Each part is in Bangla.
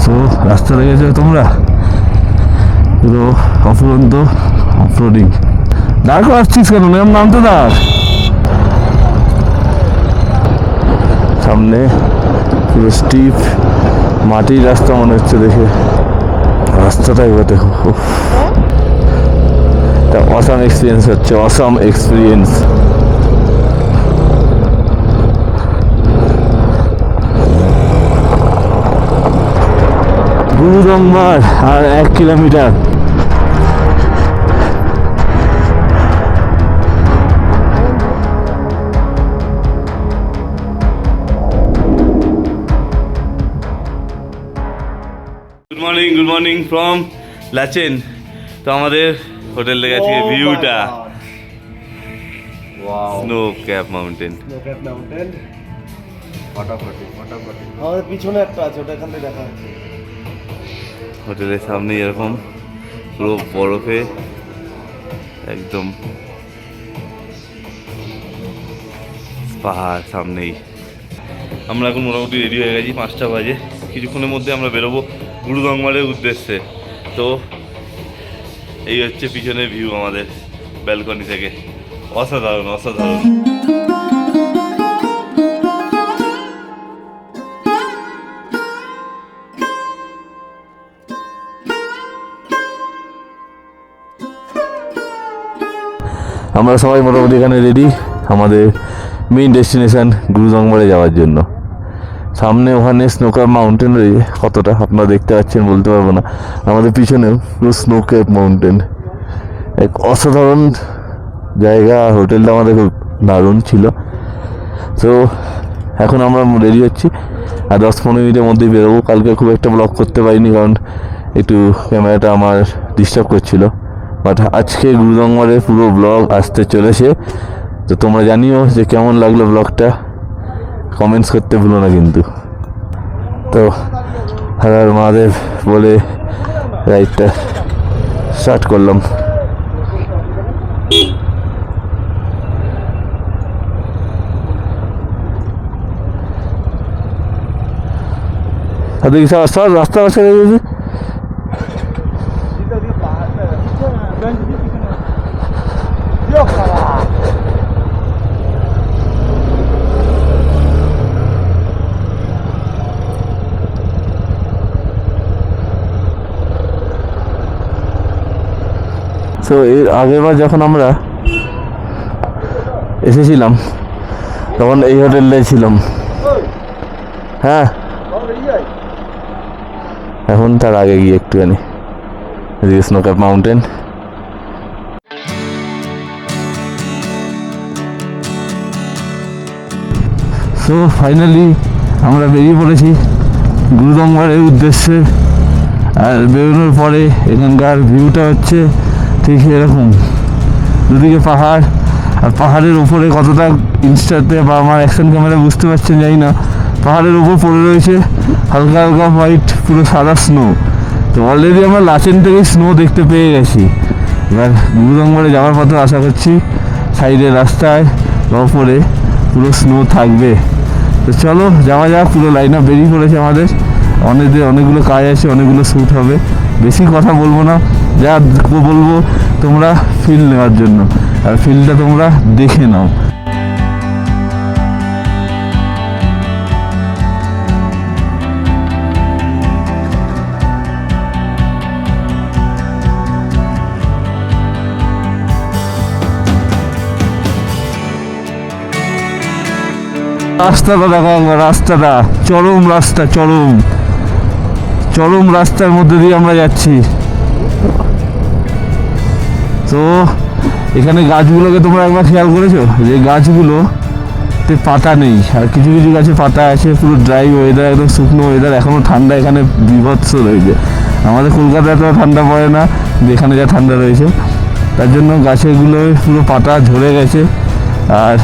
তো রাস্তা লেগেছে তোমরা পুরো অফুরন্ত অফরোডিং। দাঁড় আসছিস কেন? নামতে দাঁড়। সামনে পুরো স্টিপ মাটির রাস্তা মনে হচ্ছে দেখে। রাস্তাটা একবার দেখো, অসাম এক্সপিরিয়েন্স হচ্ছে, অসাম এক্সপিরিয়েন্স। গুরুদংমার আর 1 kilometre. Good morning from Lachen. তো আমাদের হোটেল থেকে আজকে ভিউটা স্নো ক্যাপ মাউন্টেন। আমাদের পিছনে একটা আছে, ওটা এখান থেকে দেখা যাচ্ছে। হোটেলের সামনে এরকম পুরো বরফে একদম পাহাড় সামনেই। আমরা এখন মোটামুটি রেডি হয়ে গেছি, 5টা বাজে। কিছুক্ষণের মধ্যে আমরা বেরোবো গুরুদংমারের উদ্দেশ্যে। তো এই হচ্ছে পিছনের ভিউ আমাদের ব্যালকনি থেকে। অসাধারণ অসাধারণ। আমরা সবাই মোটামুটি এখানে রেডি আমাদের মেইন ডেস্টিনেশন গুরুদংমারে যাওয়ার জন্য। সামনে ওখানে স্নোক্যাপ মাউন্টেন রয়েছে, কতটা আপনারা দেখতে পাচ্ছেন বলতে পারবো না। আমাদের পিছনেও পুরো স্নোক্যাপ মাউন্টেন, এক অসাধারণ জায়গা। হোটেলটা আমাদের খুব দারুণ ছিল। তো এখন আমরা রেডি হচ্ছি, আর 10-15 মিনিটের মধ্যেই বেরোবো। কালকে খুব একটা ব্লগ করতে পারিনি, কারণ একটু ক্যামেরাটা আমার ডিস্টার্ব করছিল। বাট আজকে গুরুদংমারের পুরো ব্লগ আসতে চলেছে। তো তোমরা জানিও যে কেমন লাগলো ব্লগটা, কমেন্টস করতে ভুলো না কিন্তু। তো হর হর মহাদেব বলে রাইডটা স্টার্ট করলাম। রাস্তা আছে তো এর আগেরবার যখন আমরা এসেছিলাম তখন এই হোটেলে ছিলাম। হ্যাঁ, এখন তার আগে গিয়ে একটুখানি স্নোক্যাপ মাউন্টেন। সো ফাইনালি আমরা বেরিয়ে পড়েছি গুরুদংমারের উদ্দেশ্যে। আর বেরোনোর পরে এখানকার ভিউটা হচ্ছে ঠিক এরকম, দুদিকে পাহাড়, আর পাহাড়ের উপরে কতটা ইনস্টাতে বা আমার অ্যাকশন ক্যামেরা বুঝতে পারছেন জানি না, পাহাড়ের উপর পড়ে রয়েছে হালকা হালকা হোয়াইট পুরো সাদা স্নো। তো অলরেডি আমরা লাচেন থেকে স্নো দেখতে পেয়ে গেছি। এবার গুরুদংমারে যাওয়ার পথে আশা করছি সাইডের রাস্তায় বা উপরে পুরো স্নো থাকবে। তো চলো যাওয়া যাক। পুরো লাইন আপ বেরিয়ে পড়েছে আমাদের। অনেকগুলো কাজ আছে, অনেকগুলো শ্যুট হবে। বেশি কথা বলবো না, যা বলবো তোমরা ফিল নেওয়ার জন্য, আর ফিলটা তোমরা দেখে নাও। রাস্তাটা দেখো, রাস্তাটা চরম রাস্তা, চরম রাস্তার মধ্যে দিয়ে আমরা যাচ্ছি। তো এখানে গাছগুলোকে তোমরা একবার খেয়াল করেছো যে গাছগুলোতে পাতা নেই, আর কিছু কিছু গাছে পাতা আছে। পুরো ড্রাই ওয়েদার, একদম শুকনো ওয়েদার। এখনও ঠান্ডা এখানে বিভৎস রয়েছে। আমাদের কলকাতায় এত ঠান্ডা পড়ে না, এখানে যা ঠান্ডা রয়েছে, তার জন্য গাছেগুলো পুরো পাতা ঝরে গেছে। আর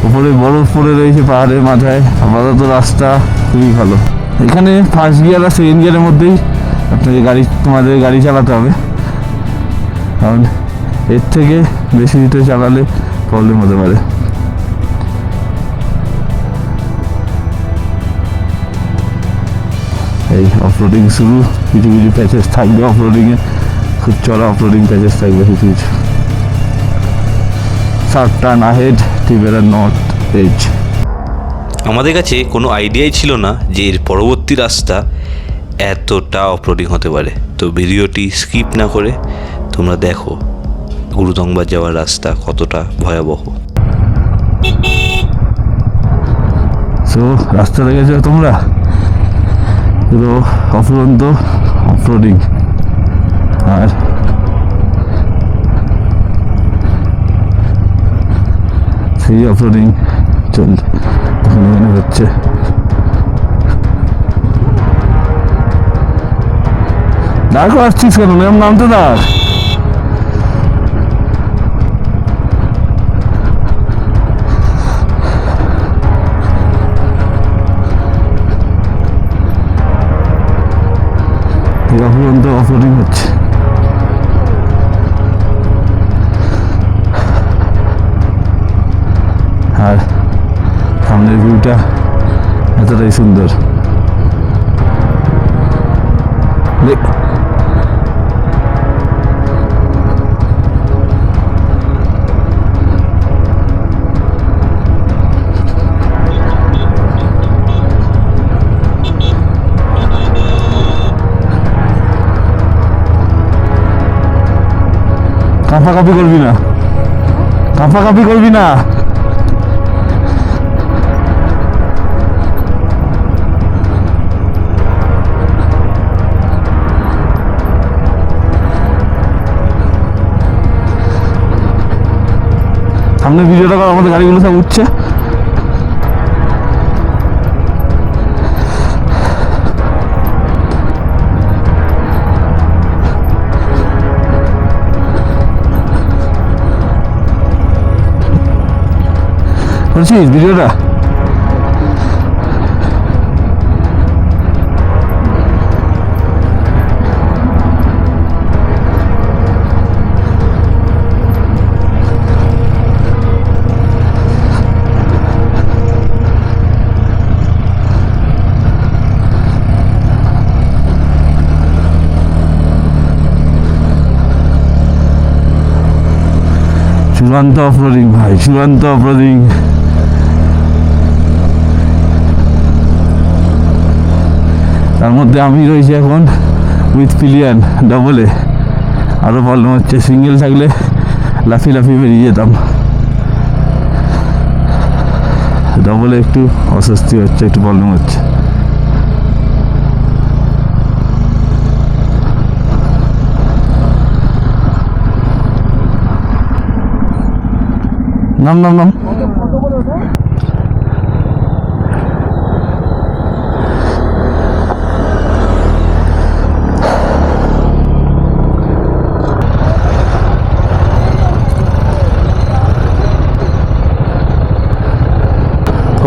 উপরে বরফ পড়ে রয়েছে পাহাড়ের মাথায়। আপাতত রাস্তা খুবই ভালো। এখানে ফার্স্ট গিয়ার আর সেকেন্ড গিয়ারের মধ্যেই তোমাদের গাড়ি চালাতে হবে, কারণ এর থেকে বেশি দিতে চালালে প্রবলেম হতে পারে। এই অফরোডিং শুরু, কিছু কিছু প্যাচেস থাকবে অফরোডিংয়ে, খুব চড়া অফরোডিং প্যাচেস থাকবে কিছু কিছু। শার্প টার্ন আহেড টিবেরার নর্থ এজ। আমাদের কাছে কোনো আইডিয়াই ছিল না যে এর পরবর্তী রাস্তা এতটা অফরোডিং হতে পারে। তো ভিডিওটি স্কিপ না করে তোমরা দেখো গুরুদংবার যাওয়ার রাস্তা কতটা ভয়াবহ। সো রাস্তা দেখেছো তোমরা, পুরো অফুরন্ত অফরোডিং। আর সেই অফরোডিং মনে হচ্ছে দাঁড় করে আসছিস কেন, নামতে দাঁড়। অফুরন্ত অফরোডিং হচ্ছে। আর সামনের ভিউটা এতটাই সুন্দর। দেখ কাঁপাকাঁপি করবি না, কাঁপাকাঁপি করবি না। সামনে ভিডিওটা কর, আমাদের গাড়িগুলো সব উঠছে। করছিস ভিডিওটা? চূড়ান্ত অফরোডিং ভাই, চূড়ান্ত অফরোডিং। তার মধ্যে আমি রয়েছি এখন উইথ পিলিয়ান ডবলে। আরও প্রবলেম হচ্ছে, সিঙ্গেল থাকলে লাফি লাফি বেরিয়ে যেতাম, ডবলে একটু অস্বস্তি হচ্ছে, একটু প্রবলেম হচ্ছে। নাম নাম নাম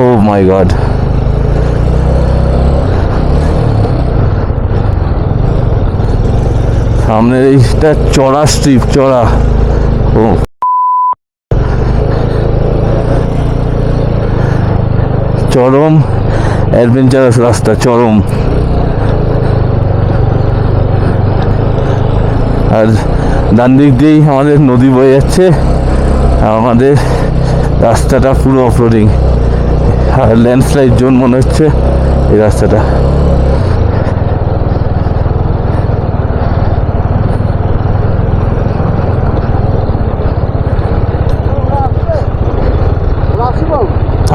Oh my God. সামনের এইটা চড়া স্ট্রিপ, চড়া। ও চরম অ্যাডভেঞ্চারাস রাস্তা, চরম। আর ডান দিক দিয়েই আমাদের নদী বয়ে যাচ্ছে, আমাদের রাস্তাটা পুরো অফরোডিং। আর ল্যান্ডস্লাইড জোন মনে হচ্ছে এই রাস্তাটা।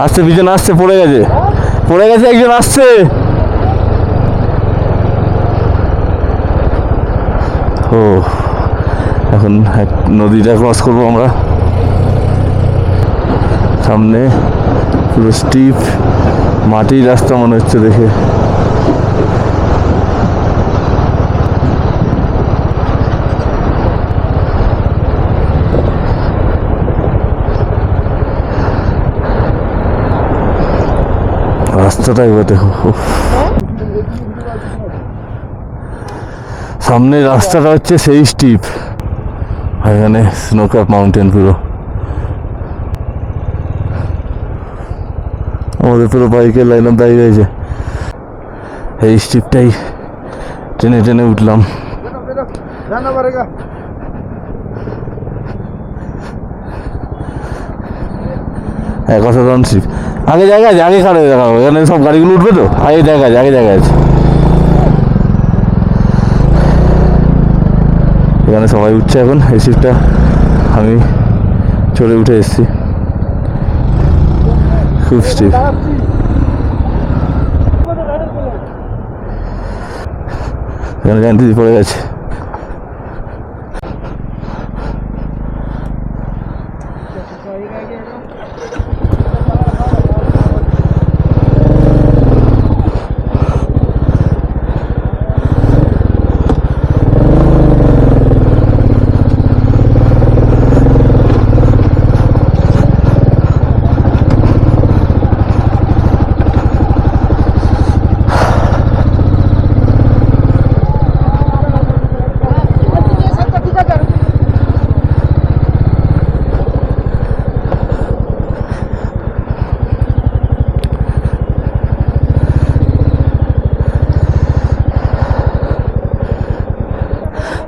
আসছে পিছনে, আসছে, পড়ে গেছে, পড়ে গেছে, একজন আসছে। ও এখন নদীটা ক্রস করবো আমরা। সামনে পুরো স্টিপ মাটির রাস্তা মনে হচ্ছে দেখে। রাস্তাটা এবার দেখো, সামনে রাস্তাটা হচ্ছে সেই স্টিপ, এখানে স্নোক্যাপ মাউন্টেন পুরো। আমাদের পুরো বাইকের লাইন আপ দাঁড়িয়ে রয়েছে। এই স্ট্রিপটাই টেনে টেনে উঠলাম। এক অসাধারণ স্ট্রিপ। আগে জায়গা আছে, আগে খারাপ দেখাবো, এখানে সব গাড়িগুলো উঠবে তো, আগে জায়গা আছে, আগে জায়গা আছে। এখানে সবাই উঠছে এখন, এই স্ট্রিপটা আমি চলে উঠে এসেছি, খুব স্ট্রিপ। এখানে জানতে পড়ে গেছে।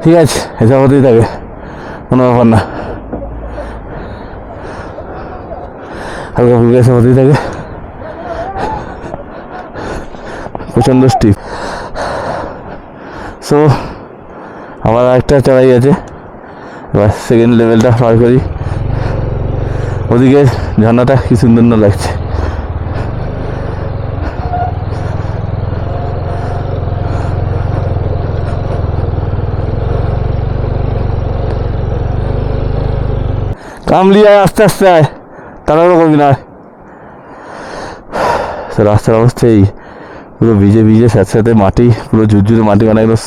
ঠিক আছে, এসব হতেই থাকে, কোনো ব্যাপার না, হালকা ফুলকা এসব হতেই থাকে। প্রচণ্ড স্টিপ। সো আমার একটা চড়াই আছে, এবার সেকেন্ড লেভেলটা পার করি। ওদিকে ঝর্ণাটা কি সুন্দর না লাগছে। কামলি আয়, আস্তে আস্তে আয়, তাড়াহুড়ো করবি না। রাস্তার অবস্থা এই, পুরো ভিজে ভিজে স্যাঁতস্যাঁতে মাটি, পুরো ঝুরঝুরে মাটি, মানে একদম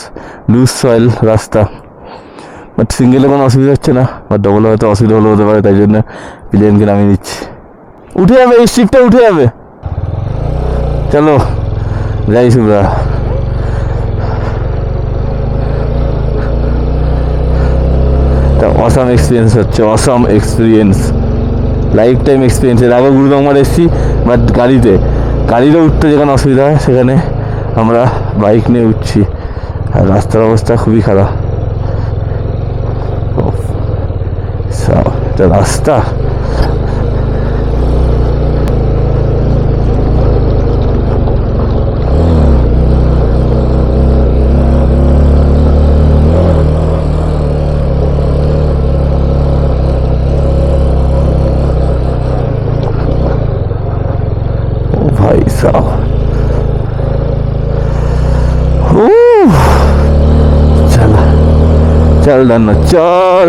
লুজ সয়েল রাস্তা। বাট সিঙ্গেলে কোনো অসুবিধা হচ্ছে না, বাট ডবল হয়তো অসুবিধা হলে হতে পারে, তাই জন্য প্লেনকে নামিয়ে দিচ্ছি। উঠে যাবে, এই শিপটা উঠে যাবে। চলো যাই শুভ্রা। অসাম এক্সপিরিয়েন্স হচ্ছে, awesome experience, life time experience. এর আগে গুরুদংমার এসেছি, বাট গাড়িতে উঠতে যেখানে অসুবিধা হয় সেখানে আমরা বাইক নিয়ে উঠছি, আর রাস্তার অবস্থা খুবই খারাপ। এটা রাস্তা, চল না চল।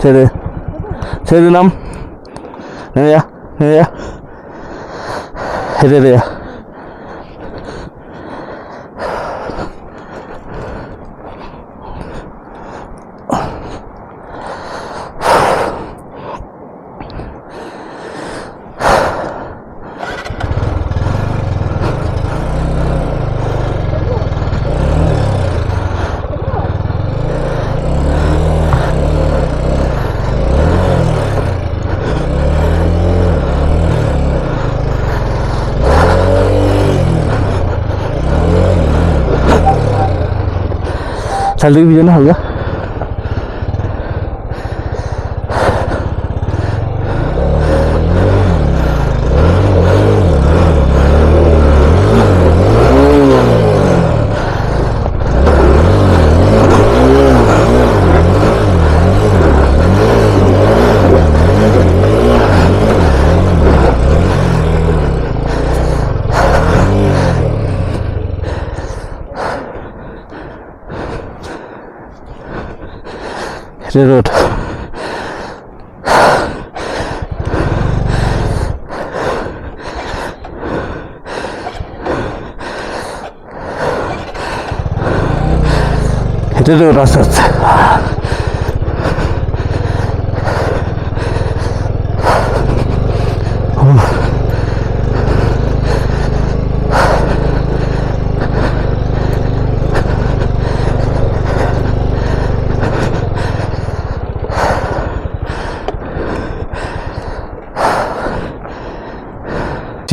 ছেড়ে ছেড়ে নাম, নেমে যা, নেমে যা, হেঁটে যা। চাল দিকে ভিজে না হালকা। রোড। হেঁটে রোড আস্তে আস্তে।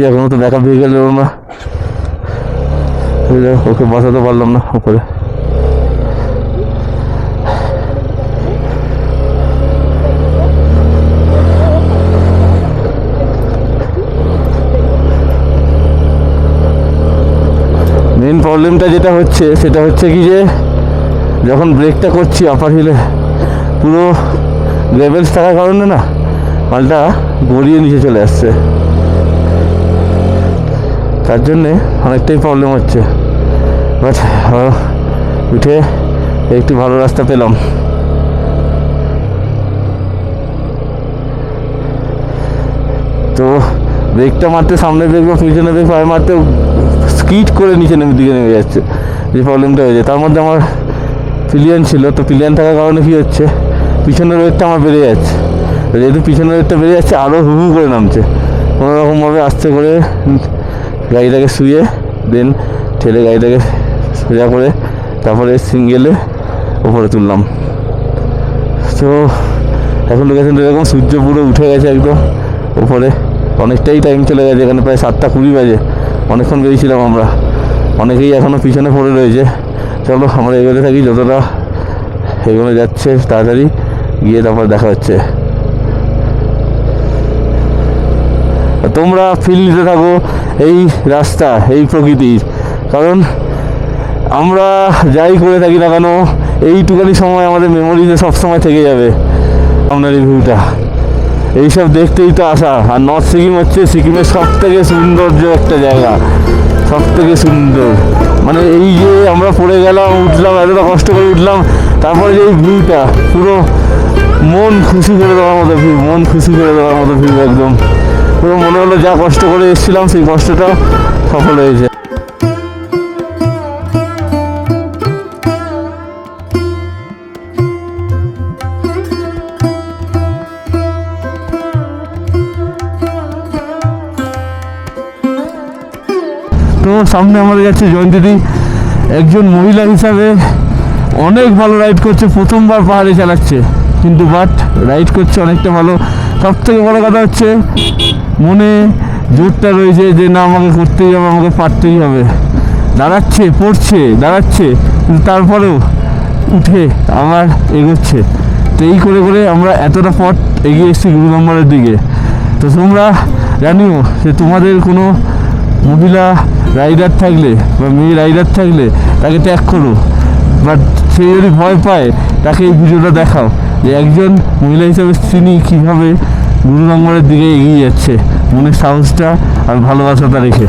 এখনো তো ব্যাকআপ ভেহিকেল এলো না, ওকে বসাতে পারলাম না উপরে। মেন প্রবলেমটা যেটা হচ্ছে সেটা হচ্ছে কি যে যখন ব্রেকটা করছি আপার হিলে পুরো গ্রেভেলস থাকার কারণে না মালটা গড়িয়ে নিচে চলে আসছে, তার জন্যে অনেকটাই প্রবলেম হচ্ছে। বাট উঠে একটু ভালো রাস্তা পেলাম। তো ব্রেকটা মারতে সামনে ব্রেক বা পিছনে ব্রেক পায়ে মারতে স্কিড করে নিচে দিকে নেমে যাচ্ছে, যে প্রবলেমটা হয়েছে। তার মধ্যে আমার পিলিয়ন ছিল, তো পিলিয়ন থাকার কারণে কী হচ্ছে পিছনের ওয়েটটা আমার বেড়ে যাচ্ছে, যেহেতু পিছনের ওয়েটটা বেড়ে যাচ্ছে আরও হু হু করে নামছে। কোনোরকমভাবে আস্তে করে গাড়িটাকে শুয়ে দেন ঠেলে গাড়িটাকে সোজা করে তারপরে সিঙ্গেলে ওপরে তুললাম। তো এখন লোকেশনটা এরকম, সূর্য পুরো উঠে গেছে একদম ওপরে, অনেকটাই টাইম চলে গেছে, এখানে প্রায় 7:20 বাজে, অনেকক্ষণ বেরিয়েছিলাম আমরা, অনেকেই এখনও পিছনে পড়ে রয়েছে। চলো আমরা এগোতে থাকি, যতটা এগোনো যাচ্ছে তাড়াতাড়ি গিয়ে তারপর দেখা হচ্ছে। তোমরা ফিল নিতে থাকো এই রাস্তা, এই প্রকৃতির, কারণ আমরা যাই করে থাকি না কেন এইটুখানি সময় আমাদের মেমোরিতে সবসময় থেকে যাবে। আপনার এই ভিউটা, এইসব দেখতেই তো আসা। আর নর্থ সিকিম হচ্ছে সিকিমের সব থেকে সৌন্দর্য একটা জায়গা, সব থেকে সুন্দর। মানে এই যে আমরা পড়ে গেলাম, উঠলাম, এতটা কষ্ট করে উঠলাম, তারপরে যে এই ভিউটা পুরো মন খুশি করে দেওয়ার মতো ভিউ, মন খুশি করে দেওয়ার মতো ভিউ, একদম পুরো মনে হলো যা কষ্ট করে এসেছিলাম সেই কষ্টটা সফল হয়েছে। তো সামনে আমাদের যাচ্ছে জয়ন্তীদি, একজন মহিলা হিসাবে অনেক ভালো রাইড করছে, প্রথমবার পাহাড়ে চালাচ্ছে কিন্তু বাট রাইড করছে অনেকটা ভালো। সব থেকে বড়ো কথা হচ্ছে মনে জোরটা রয়েছে যে না আমাকে করতেই হবে, আমাকে পারতেই হবে। দাঁড়াচ্ছে, পড়ছে, দাঁড়াচ্ছে, কিন্তু তারপরেও উঠে আবার এগোচ্ছে। তো এই করে করে আমরা এতটা পথ এগিয়ে এসেছি গুরু নম্বরের দিকে। তো তোমরা জানিও যে তোমাদের কোনো মহিলা রাইডার থাকলে বা মেয়ে রাইডার থাকলে তাকে ট্যাগ করো, বাট সে যদি ভয় পায় তাকে এই ভিডিওটা দেখাও যে একজন মহিলা হিসাবে তিনি কীভাবে গুরু নম্বরের দিকে এগিয়ে যাচ্ছে মনের সাহসটা আর ভালোবাসাটা রেখে।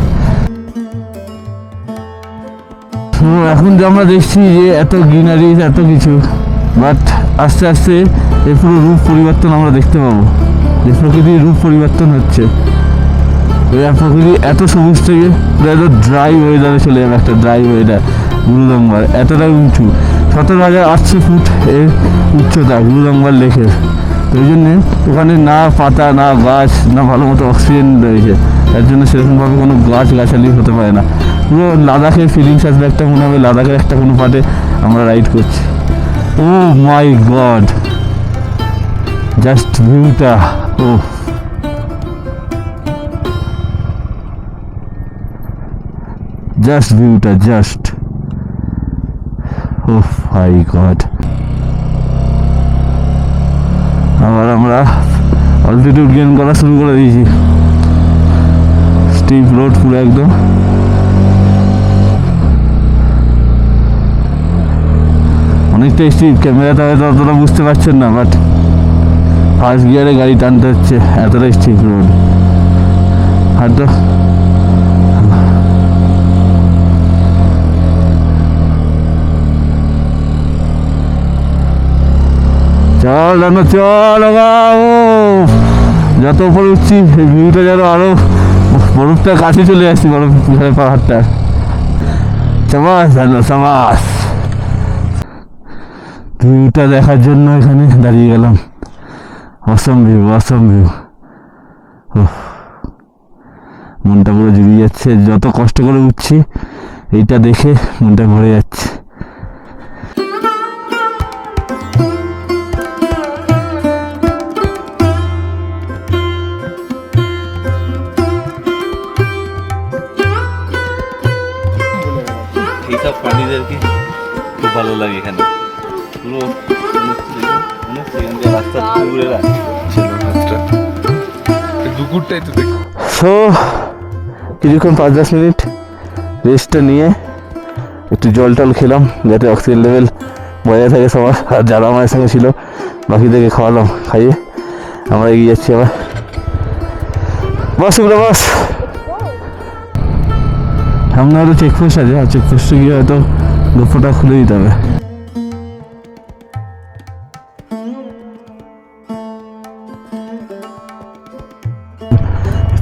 তো এখন যে আমরা দেখছি যে এত গ্রিনারিজ, এত কিছু, বাট আস্তে আস্তে এই পুরো রূপ পরিবর্তন আমরা দেখতে পাবো, যে প্রকৃতির রূপ পরিবর্তন হচ্ছে। প্রকৃতি এত সবুজ থেকে এত ড্রাই ওয়েদারে চলে যাবে, একটা ড্রাই ওয়েদার। গুরুদম্বার এতটাই উঁচু, 17,800 ফুট এর উচ্চতা গুরুদম্বার লেকের। তো ওই জন্যে ওখানে না পাতা, না গাছ, না ভালো মতো অক্সিজেন রয়েছে, তার জন্য সেরকমভাবে কোনো গাছগাছালি হতে পারে না। পুরো লাদাখের ফিলিংস আসবে, একটা মনে হবে লাদাখের একটা কোনো পার্টে আমরা রাইড করছি। ও মাই গড, জাস্ট ভিউটা, ও জাস্ট ভিউটা, জাস্ট ও মাই গড। আবার আমরা অল্টিটিউড গেইন করা শুরু করে দিয়েছি, স্টিপ রোড পুরো একদম। অনেকটা স্টিপ, ক্যামেরাতে হয়তো অতটা বুঝতে পারছেন না, বাট ফার্স্ট গিয়ারে গাড়ি টানতে হচ্ছে, এতটা স্টিপ রোড। হয়তো চল রান্না চল যত উপরে উঠছি এই ভিউটা যেন আরো বরফটা কাছে চলে আসছি, বরফ পাহাড়টা। সামাস রান্না সামাস, ভিউটা দেখার জন্য এখানে দাঁড়িয়ে গেলাম। অসম ভিউ, অসম ভিউ। মনটা পুরো জুড়িয়ে যাচ্ছে, যত কষ্ট করে উঠছি এইটা দেখে মনটা ভরে যাচ্ছে। এইসব প্রাণীদেরকে খুব ভালো লাগে এখানে, পুরো রাস্তা ঘুরে দুপুরটাই তো দেখি। সো কিছুক্ষণ 5-10 মিনিট রেস্টটা নিয়ে একটু জল টল খেলাম যাতে অক্সিজেন লেভেল বজায় থাকে সবার। আর যারা আমার সঙ্গে ছিল বাকিদেরকে খাওয়ালাম, খাইয়ে আমরা এগিয়ে যাচ্ছি আবার। বাস এগুলো বাস, সামনে আরও চেকপোস্ট আছে, আর চেকপোস্টে গিয়ে হয়তো গোপটা খুলে দিতে হবে।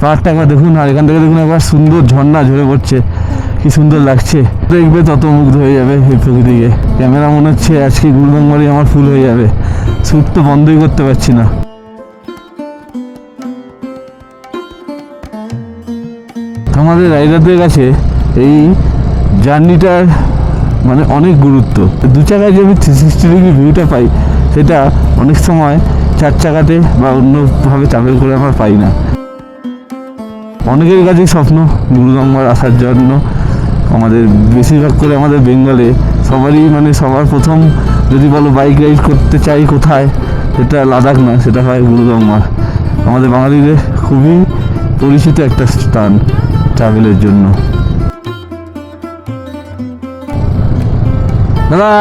পাহাড়টা একবার দেখুন, আর এখান থেকে দেখুন একবার সুন্দর ঝর্ণা ঝরে পড়ছে, কি সুন্দর লাগছে। দেখবে তত মুগ্ধ হয়ে যাবে এই প্রকৃতিকে। ক্যামেরা মনে হচ্ছে আজকে গুরুদংবাড়ি আমার ফুল হয়ে যাবে, শ্যুট তো বন্ধই করতে পারছি না। আমাদের রাইডারদের কাছে এই জার্নিটার মানে অনেক গুরুত্ব। 2 চাকায় যে আমি 360 ডিগ্রি ভিউটা পাই সেটা অনেক সময় 4 চাকাতে বা অন্যভাবে ট্রাভেল করে আমরা পাই না। অনেকের কাছে স্বপ্ন গুরুদংবার আসার জন্য। আমাদের বেশিরভাগ করে আমাদের বেঙ্গলে সবারই মানে সবার প্রথম যদি বলো বাইক রাইড করতে চাই কোথায়, সেটা লাদাখ না, সেটা হয় গুরুদংবার। আমাদের বাঙালিদের খুবই পরিচিত একটা স্থান ট্রাভেলের জন্য। দাদা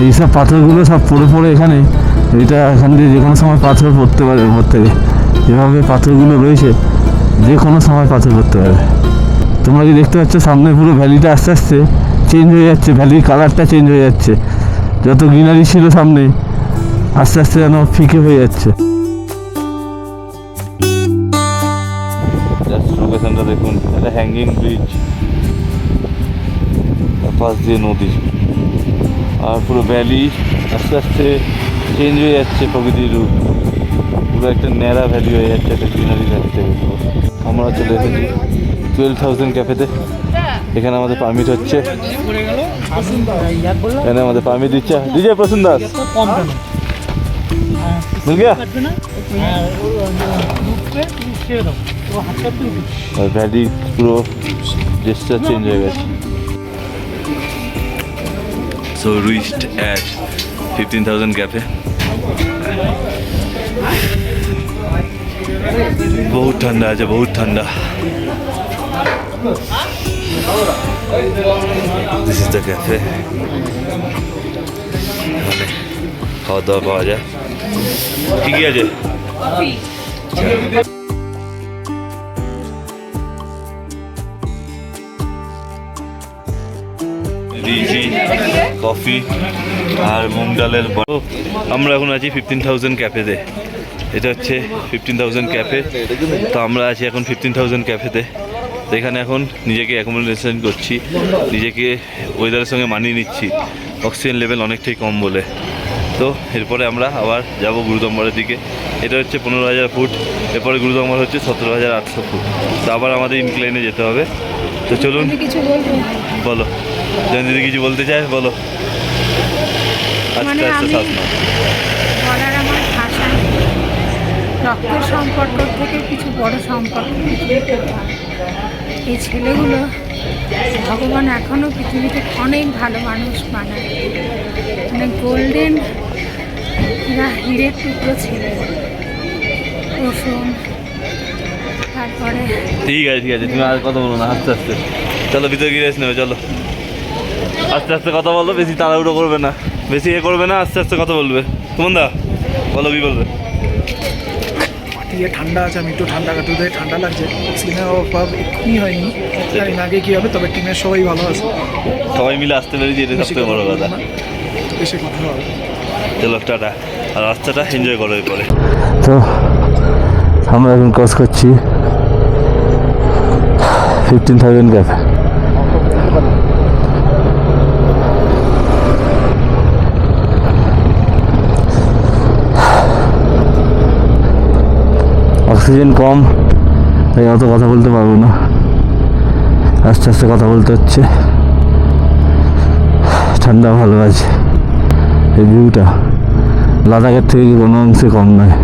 এইসব পাথরগুলো সব পড়ে পড়ে এখানে, এটা এখান দিয়ে যে কোনো সময় পাথর পড়তে পারে উপর থেকে। যেভাবে পাথরগুলো রয়েছে যে কোনো সময় পাথর পড়তে পারে। তোমরা কি দেখতে পাচ্ছ সামনে পুরো ভ্যালিটা আস্তে আস্তে চেঞ্জ হয়ে যাচ্ছে, ভ্যালির কালারটা চেঞ্জ হয়ে যাচ্ছে। যত গ্রিনারি ছিল সামনে আস্তে আস্তে যেন ফিকে হয়ে যাচ্ছে। লোকেশনটা দেখুন, এটা হ্যাঙ্গিং ব্রিজ, পাশ দিয়ে নদী, আর পুরো ভ্যালি আস্তে আস্তে চেঞ্জ হয়ে যাচ্ছে প্রকৃতির রূপ। পুরো একটা ন্যাড়া ভ্যালি হয়ে যাচ্ছে একটা গ্রিনারি ভ্যালি থেকে। আমরা চলে এসেছি 12,000 ক্যাফেতে। এখানে আমাদের পারমিট হচ্ছে, এখানে আমাদের পারমিট দিচ্ছে ডিজে প্রসূন দাস। মিল গিয়া? আর ভ্যালি পুরো জেস্টার চেঞ্জ হয়ে গেছে। So reached at 15,000 cafe. बहुत ठंडा है, बहुत ठंडा। This is the cafe. খাওয়া দাওয়া পাওয়া যায়, কি কি আছে? দিয়েছি কফি আর মুগ ডালের। আমরা এখন আছি 15,000 ক্যাফেতে। এটা হচ্ছে 15,000 ক্যাফে। তো আমরা আছি এখন 15,000 ক্যাফেতে। তো এখানে এখন নিজেকে অ্যাকোমোডেশন করছি, নিজেকে ওয়েদারের সঙ্গে মানিয়ে নিচ্ছি। অক্সিজেন লেভেল অনেকটাই কম বলে। তো এরপরে আমরা আবার যাব গুরুদংবারের দিকে। এটা হচ্ছে 15,000 ফুট, এরপরে গুরুদংবার হচ্ছে 17,800 ফুট। তো আবার আমাদের ইনক্লাইনে যেতে হবে। তো চলুন, বলো যদি কিছু বলতে চাই বলো। মানে আমি বলার আমার ভাষা নেই। রক্তের সম্পর্ক থেকে কিছু বড় সম্পর্ক এই ছেলেগুলো ভগবান এখনও পৃথিবীতে অনেক ভালো মানুষ বানায়, মানে গোল্ডেন হিরের টুকরো ছেলে। রসুন, তারপরে ঠিক আছে ঠিক আছে, তুমি আর কথা বলো না, আস্তে আস্তে চলো ভিতরে গিয়ে রেস্ট নেবে। চলো আস্তে আস্তে কথা বলো, বেশি তাড়াহুড়ো করবে না, বেশি করবে না, আস্তে আস্তে কথা বলবে। সুমন দা বলো, কি বলবে? দিয়ে ঠান্ডা আছে, আমি একটু ঠান্ডা কাটতে ঠান্ডা লাগছে, অক্সিজেনের অভাব এক্ষুনি হয়নি, জানি না আগে কী হবে, তবে টিমের সবাই ভালো আছে, সবাই মিলে আসতে পেরেছি, এটা সবথেকে বড় কথা। বেশি কথা হবে। চলো টাটা, আর রাস্তাটা এনজয় করো এরপরে। তো আমরা এখন ক্রস করছি 15,000 গ্যাপ। অক্সিজেন কম, তাই অত কথা বলতে পারবো না, আস্তে আস্তে কথা বলতে হচ্ছে। ঠান্ডা ভালো আছে, এই ভিউটা লাদাখের থেকে কোনো অংশে কম নয়।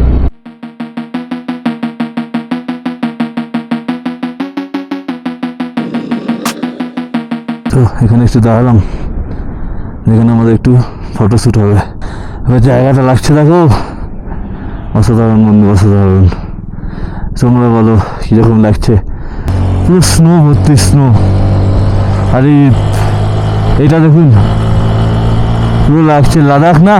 তো এখানে একটু দাঁড়ালাম, যেখানে আমাদের একটু ফটোশ্যুট হবে। এবার জায়গাটা লাগছে দেখো, অসাধারণ বন্ধু, অসাধারণ। তোমরা বলো কীরকম লাগছে? পুরো স্নো ভর্তি, স্নো। আর এইটা দেখুন, পুরো লাগছে লাদাখ না।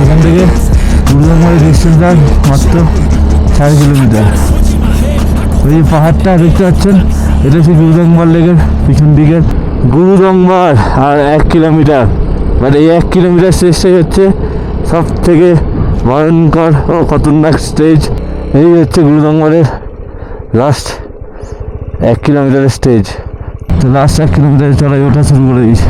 এখান থেকে গুরুজংবাড়ি ডিস্টেন্সটা মাত্র 4 কিলোমিটার। ওই যে পাহাড়টা দেখতে পাচ্ছেন, এটা হচ্ছে গুরুজংবার লেকের পিছন দিকের গুরুজংবার। আর 1 কিলোমিটার, মানে এই 1 কিলোমিটার স্টেজটাই হচ্ছে সব থেকে ভয়ঙ্কর ও খতরনাক স্টেজ। এই হচ্ছে গুরুজংবারের লাস্ট 1 কিলোমিটারের স্টেজ। তো লাস্ট 1 কিলোমিটারে চড়াই ওঠা শুরু করে দিয়েছে।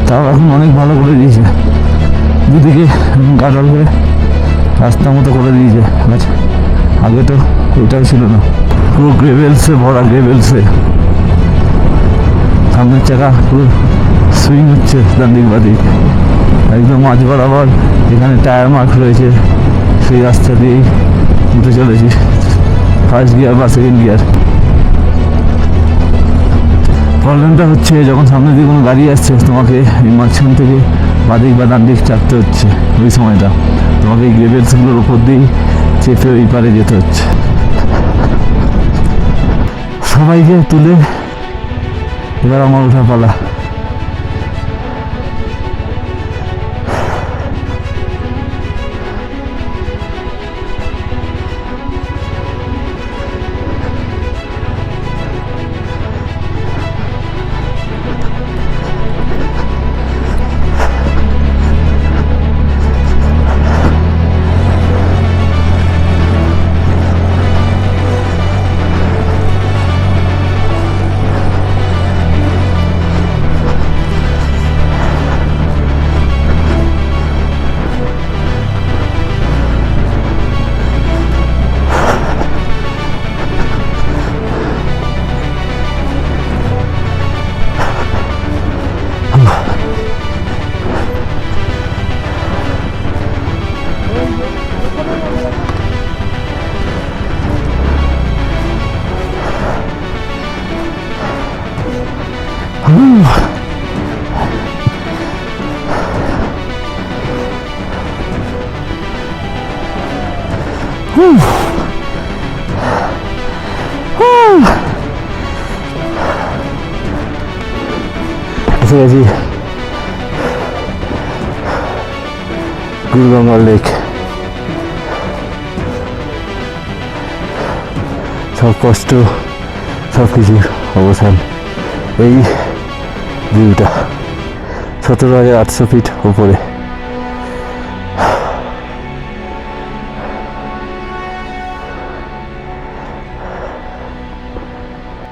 তাও এখন অনেক ভালো করে দিয়েছে, দুদিকে গাডল করে রাস্তার মতো করে দিয়েছে। আচ্ছা, আগে তো এটাও ছিল না, পুরো গ্রেভেলসে ভরা, গ্রেভেলসে। সামনের চাকা পুরো সুইং হচ্ছে ডান দিক বাদিক, একদম মাঝ বরাবর। এখানে টায়ার মার্ক রয়েছে, সেই রাস্তা দিয়েই উঠে চলেছি, ফার্স্ট গিয়ার বা সেকেন্ড গিয়ার। প্রবলেমটা হচ্ছে যখন সামনে দিয়ে কোনো গাড়ি আসছে, তোমাকে এই মাঝখান থেকে বাদিক বা ডান দিক চাপতে হচ্ছে। ওই সময়টা তোমাকে এই গ্রেভেলসগুলোর উপর দিয়েই চেপে ওই পারে যেতে হচ্ছে। সবাইকে তুলে এবার আমার ওঠা পালা। এসে গেছি গুরুগঙ্গা লেক। সব কষ্ট, সব কিছুর অবসান এই ভিউটা 17,800 ফিট উপরে।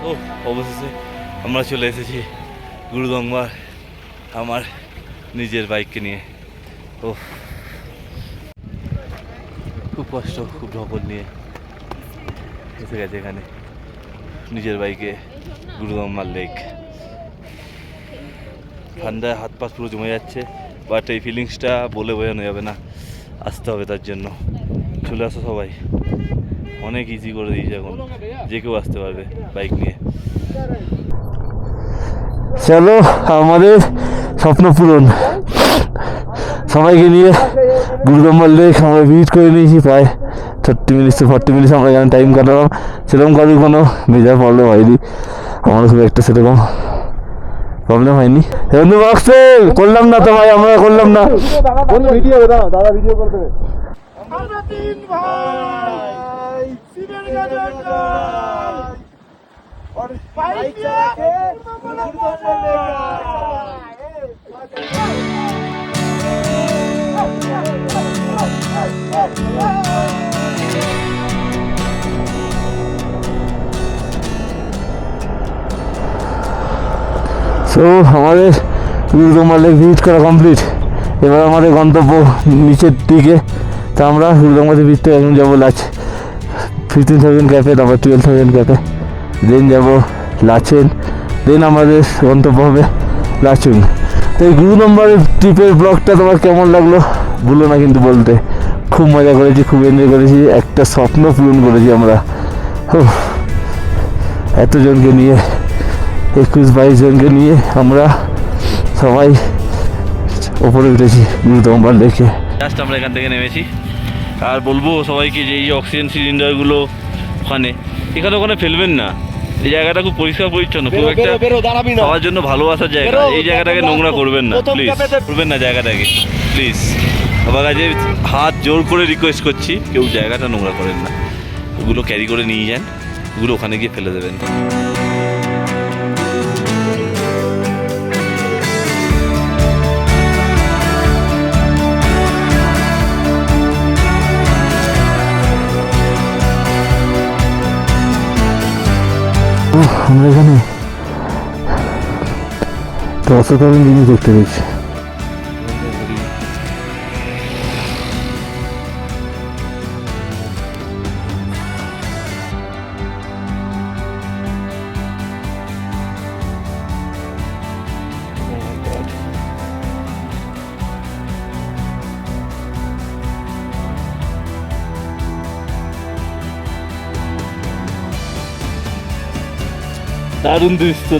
ও অবশেষে আমরা চলে এসেছি গুরুদংবার আমার নিজের বাইককে নিয়ে। ও খুব কষ্ট, খুব ঢকল নিয়ে এসে গেছে এখানে নিজের বাইকে গুরুদংবার লেক। ঠান্ডায় হাত পা পুরো জমে যাচ্ছে, বাট এই ফিলিংসটা বলে বোঝানো যাবে না, আসতে হবে তার জন্য। চলে আসো সবাই, অনেক ইজি করে দিয়েছে এখন, যে কেউ আসতে পারবে বাইক নিয়ে। চলো আমাদের স্বপ্ন পূরণ। সবাইকে নিয়ে গুরুদম্বার লেক আমরা ভিজিট করে নিয়েছি, প্রায় 30 মিনিট to 40 মিনিট আমরা এখানে টাইম কাটালাম। সেরকম কারোর কোনো মেজর প্রবলেম হয়নি, আমার খুব একটা সেরকম প্রবলেম হয়নি। বন্ধু বক্সে করলাম না তো ভাই, আমরা করলাম না। ভিডিও দাদা ভিডিও করে দেবে। সো আমাদের গুরুদম্বার লেক ভিজিট করা কমপ্লিট। এবার আমাদের গন্তব্য নিচের দিকে। তা আমরা গুরুদম্বাতে ভিজিট এখন যাবো 15,000 ক্যাফে, তারপর 12,000 ক্যাফে, দেন যাবো লাচেন, দেন আমাদের গন্তব্য হবে লাচুং। তো এই গুরুদম্বারের ট্রিপের ব্লগটা তোমার কেমন লাগলো ভুলো না কিন্তু বলতে। খুব মজা করেছি, খুব এনজয় করেছি, একটা স্বপ্ন পূরণ করেছি আমরা। এতজনকে নিয়ে 21-22 জনকে নিয়ে আমরা সবাই ওপরে উঠেছি গুরুদম্বার লেকে। জাস্ট আমরা এখান থেকে নেমেছি। আর বলবো সবাইকে যে এই অক্সিজেন সিলিন্ডারগুলো ওখানে ফেলবেন না। এই জায়গাটা খুব পরিষ্কার পরিচ্ছন্ন, খুব একটা সবার জন্য ভালোবাসার জায়গা। এই জায়গাটাকে নোংরা করবেন না প্লিজ, করবেন না জায়গাটাকে প্লিজ। আমার কাছে হাত জোর করে রিকোয়েস্ট করছি, কেউ জায়গাটা নোংরা করেন না। ওগুলো ক্যারি করে নিয়ে যান, ওগুলো ওখানে গিয়ে ফেলে দেবেন। আমরা এখানে তো অসাধারণ জিনিস দেখতে পেয়েছি।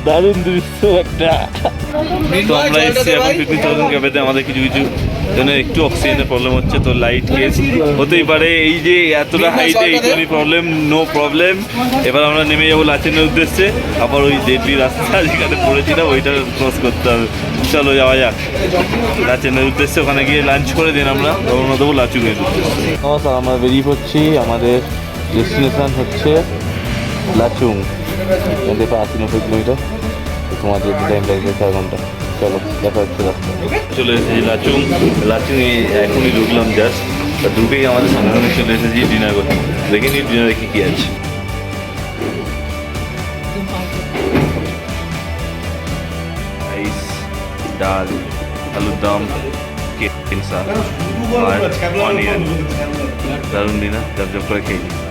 দারুণ দৃশ্য একটা। তো আমরা এসেছি এখন 15,000 ক্যাফেতে। আমাদের কিছু জন্য একটু অক্সিজেনের প্রবলেম হচ্ছে, তো লাইট কেস হতেই পারে। এই যে এতটা হাইটে এইটুকুনি প্রবলেম, নো প্রবলেম। এবার আমরা নেমে যাবো লাচেনের উদ্দেশ্যে। আবার ওই ডেডলি রাস্তা যেখানে পড়েছিলাম ওইটা ক্রস করতে হবে। চলো যাওয়া যাক লাচেনের উদ্দেশ্যে। ওখানে গিয়ে লাঞ্চ করে দিন আমরা রওনা দেবো লাচুংয়ের উদ্দেশ্যে। নমস্কার, আমরা বেরিয়ে পড়ছি। আমাদের ডেস্টিনেশন হচ্ছে লাচুং। এখান থেকে 80-90 কিলোমিটার। তোমার যেতে টাইম লাগবে 4 ঘন্টা। চলো দেখা হচ্ছে রাস্তা। চলে এসেছি লাচুং এখনই ঢুকলাম জাস্ট। ঢুকেই আমাদের সঙ্গে সঙ্গে চলে এসেছি ডিনার করতে। দেখে নিই ডিনারে কী আছে। রাইস, ডাল, আলুর দম, কেনসা আর অনিয়ন। দারুণ ডিনার, জব করে খেয়ে নিই।